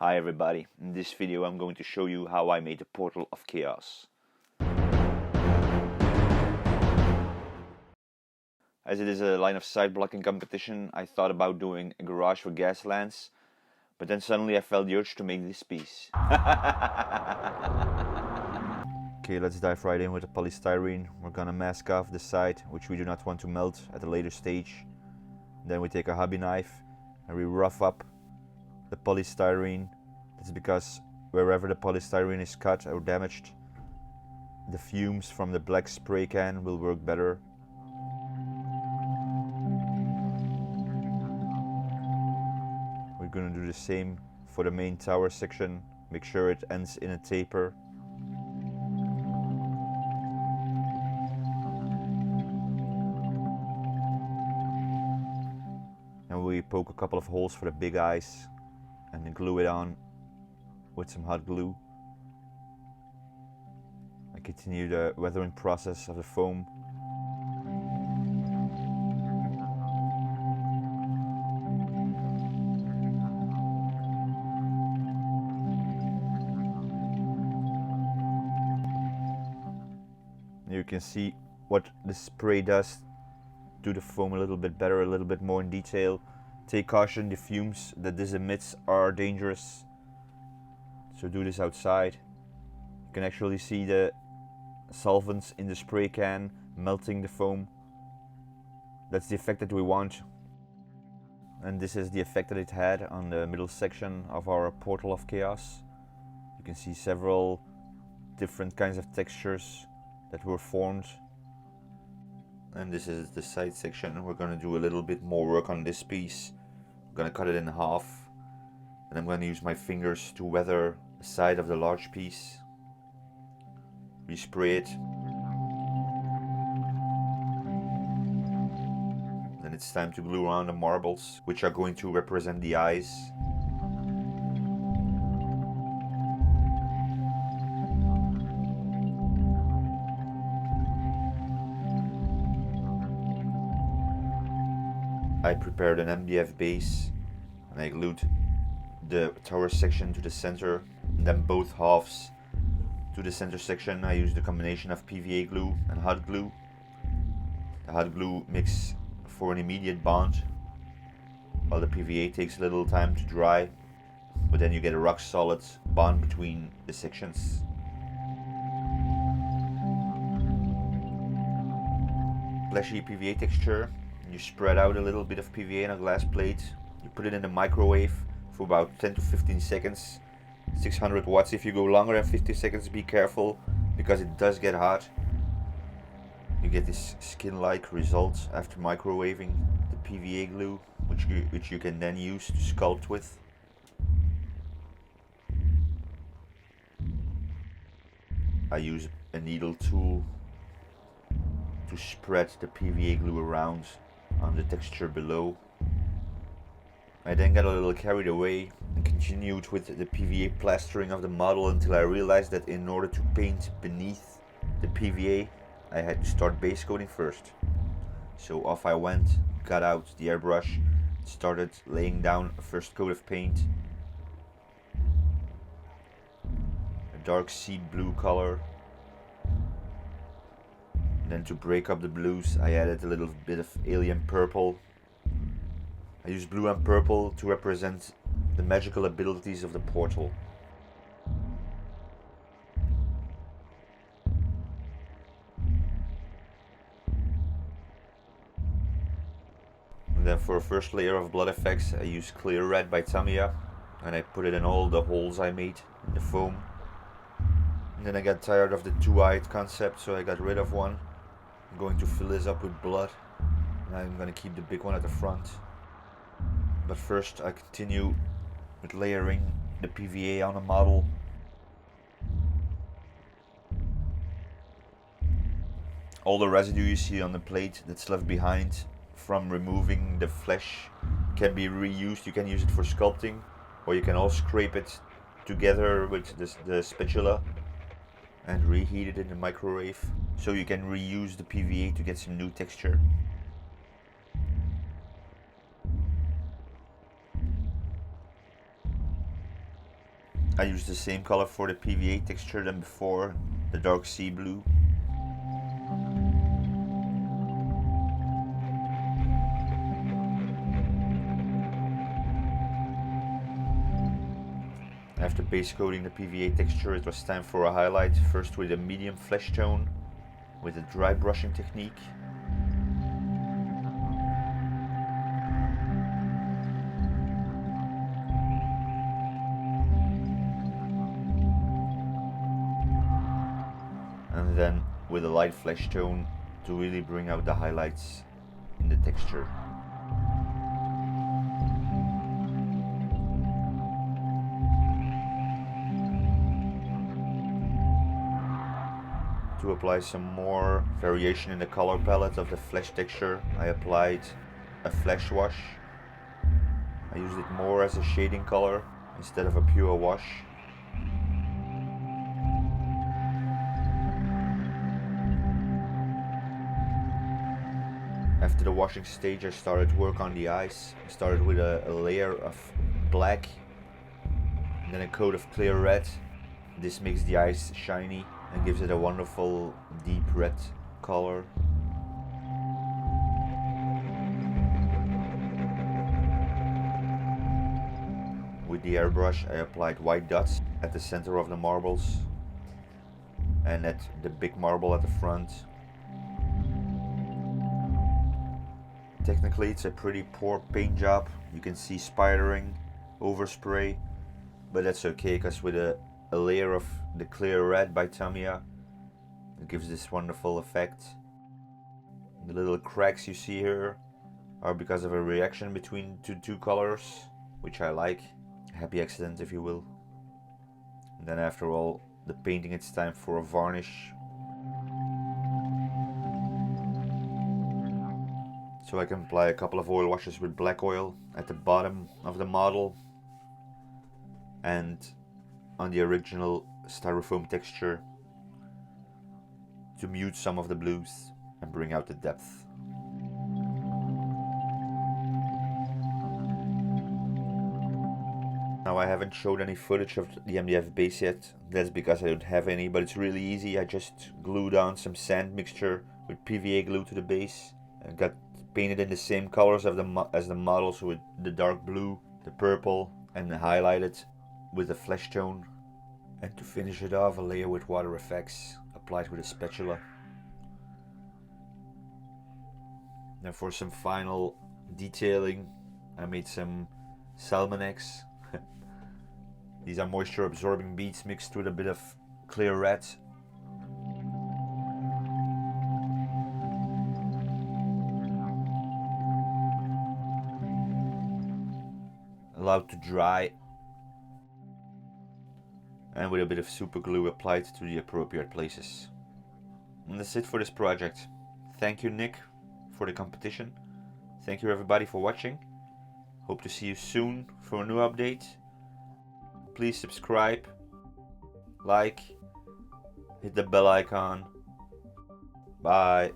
Hi everybody, in this video I'm going to show you how I made a portal of chaos. As it is a line of sight blocking competition, I thought about doing a garage for gas lamps, but then suddenly I felt the urge to make this piece. Okay, let's dive right in with the polystyrene. We're gonna mask off the side, which we do not want to melt at a later stage. Then we take a hobby knife and we rough up the polystyrene. That's because wherever the polystyrene is cut or damaged, the fumes from the black spray can will work better. We're gonna do the same for the main tower section. Make sure it ends in a taper. And we poke a couple of holes for the big eyes and then glue it on with some hot glue. I continue the weathering process of the foam. You can see what the spray does to the foam a little bit better, a little bit more in detail. Take caution, the fumes that this emits are dangerous, so do this outside. You can actually see the solvents in the spray can melting the foam. That's the effect that we want, and this is the effect that it had on the middle section of our portal of chaos. You can see several different kinds of textures that were formed. And this is the side section. We're going to do a little bit more work on this piece. I'm going to cut it in half, and I'm going to use my fingers to weather the side of the large piece. Respray it. Then it's time to glue around the marbles, which are going to represent the eyes. I prepared an MDF base and I glued the tower section to the center, and then both halves to the center section. I used a combination of PVA glue and hot glue. The hot glue makes for an immediate bond, while the PVA takes a little time to dry, but then you get a rock solid bond between the sections. Fleshy PVA texture. You spread out a little bit of PVA on a glass plate. You put it in the microwave for about 10 to 15 seconds. 600 watts. If you go longer than 50 seconds, be careful because it does get hot. You get this skin-like result after microwaving the PVA glue, which you can then use to sculpt with. I use a needle tool to spread the PVA glue around on the texture below. I then got a little carried away and continued with the PVA plastering of the model until I realized that in order to paint beneath the PVA, I had to start base coating first. So off I went, got out the airbrush, started laying down a first coat of paint. A dark seed blue color. Then to break up the blues, I added a little bit of alien purple. I used blue and purple to represent the magical abilities of the portal. And then for a first layer of blood effects, I used clear red by Tamiya, and I put it in all the holes I made in the foam. And then I got tired of the two-eyed concept, so I got rid of one. I'm going to fill this up with blood, and I'm going to keep the big one at the front. But first I continue with layering the PVA on the model. All the residue you see on the plate that's left behind from removing the flesh can be reused. You can use it for sculpting, or you can all scrape it together with the spatula and reheat it in the microwave, so you can reuse the PVA to get some new texture. I used the same color for the PVA texture than before, the dark sea blue. After base coating the PVA texture, it was time for a highlight, first with a medium flesh tone with a dry brushing technique. And then with a light flesh tone to really bring out the highlights in the texture. To apply some more variation in the color palette of the flesh texture, I applied a flesh wash. I used it more as a shading color instead of a pure wash. After the washing stage, I started work on the eyes. I started with a layer of black, and then a coat of clear red. This makes the eyes shiny and gives it a wonderful deep red color. With the airbrush, I applied white dots at the center of the marbles and at the big marble at the front. Technically it's a pretty poor paint job. You can see spidering, overspray, but that's okay because with a layer of the clear red by Tamiya, it gives this wonderful effect. The little cracks you see here are because of a reaction between two colors, which I like. Happy accident, if you will. And then after all the painting, it's time for a varnish. So I can apply a couple of oil washes with black oil at the bottom of the model and on the original styrofoam texture to mute some of the blues and bring out the depth. Now I haven't showed any footage of the MDF base yet. That's because I don't have any, but it's really easy. I just glued on some sand mixture with PVA glue to the base and got painted in the same colors as the models, with the dark blue, the purple, and highlighted with a flesh tone. And to finish it off, a layer with water effects applied with a spatula. Now for some final detailing, I made some salmon eggs. These are moisture absorbing beads mixed with a bit of clear red. Allowed to dry, and with a bit of super glue applied to the appropriate places. And that's it for this project. Thank you, Nick, for the competition. Thank you everybody for watching. Hope to see you soon for a new update. Please subscribe, like, hit the bell icon. Bye.